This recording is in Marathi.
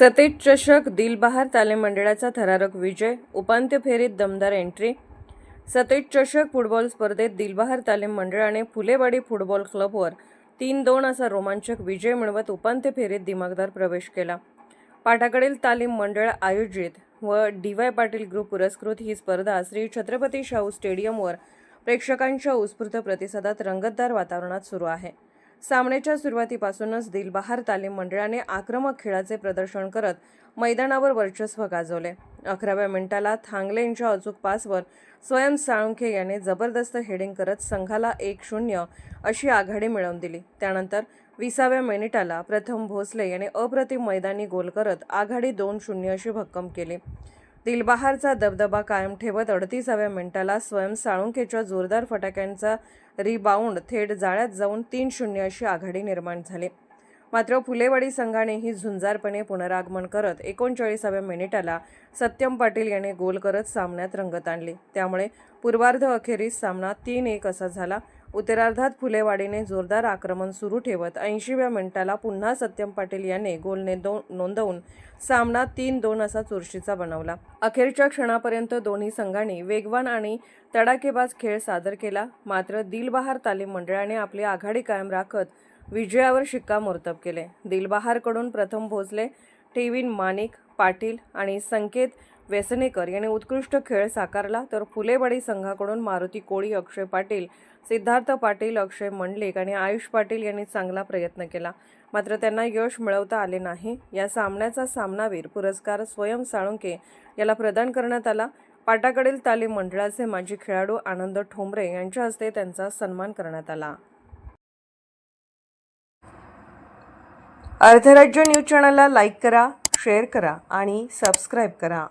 सतेज चषक दिलबहार तालीम मंडळाचा थरारक विजय, उपांत्य फेरीत दमदार एंट्री। सतेज चषक फुटबॉल स्पर्धेत दिलबहार तालीम मंडळाने फुलेवाडी फुटबॉल क्लबवर 3-2 असा रोमांचक विजय मिळवत उपांत्य फेरीत दिमागदार प्रवेश केला। पाटाकडील तालीम मंडळ आयोजित व डी.वाय. पाटील ग्रुप पुरस्कृत ही स्पर्धा श्री छत्रपती शाहू स्टेडियमवर प्रेक्षकांच्या उत्स्फूर्त प्रतिसादात रंगतदार वातावरणात सुरू आहे। सामन्याच्या सुरुवातीपासूनच दिलबहार तालीम मंडळाने आक्रमक खेळाचे प्रदर्शन करत मैदानावर वर्चस्व गाजवले। 11व्या मिनिटाला थांगले यांच्या अचूक पासवर स्वयं साळुंखे याने जबरदस्त हेडिंग करत संघाला 1-0 अशी आघाडी मिळवून दिली। त्यानंतर 20व्या मिनिटाला प्रथम भोसले याने अप्रतिम मैदानी गोल करत आघाडी 2-0 अशी भक्कम केली। दिलबहारचा दबदबा कायम ठेवत 38व्या मिनिटाला स्वयं साळुंखेच्या जोरदार फटक्यांचा रिबाउंड थेट जाळ्यात जाऊन 3-0 अशी आघाडी निर्माण झाली। मात्र फुलेवाडी संघानेही झुंजारपणे पुनरागमन करत 39व्या मिनिटाला सत्यम पाटील याने गोल करत सामन्यात रंगत आणली। त्यामुळे पूर्वार्ध अखेरीस सामना 3-1 असा झाला। उत्तरार्धात फुलेवाडीने जोरदार आक्रमण सुरू ठेवत 80व्या मिनिटाला पुन्हा सत्यम पाटील याने गोल नोंदवून सामना 3-2 असा चुरशीचा बनवला। अखेरच्या क्षणापर्यंत दोन्ही संघांनी वेगवान आणि तडाखेबाज खेळ सादर केला। मात्र दिलबहार तालीम मंडळाने आपली आघाडी कायम राखत विजयावर शिक्कामोर्तब केले। दिलबहारकडून प्रथम भोसले, टेविन माणिक, पाटील आणि संकेत वेसनेकर यांनी उत्कृष्ट खेळ साकारला, तर फुलेवाडी संघाकडून मारुती कोळी, अक्षय पाटील, सिद्धार्थ पाटील, अक्षय मंडलिक आणि आयुष पाटील यांनी चांगला प्रयत्न केला, मात्र त्यांना यश मिळवता आले नाही। या सामन्याचा सामनावीर पुरस्कार स्वयं साळुंखे याला प्रदान करण्यात आला। पाटाकडील तालीम मंडळाचे माजी खेळाडू आनंद ठोंबरे यांच्या हस्ते त्यांचा सन्मान करण्यात आला। अर्धराज्य न्यूज चॅनलला लाईक करा, शेअर करा आणि सबस्क्राईब करा।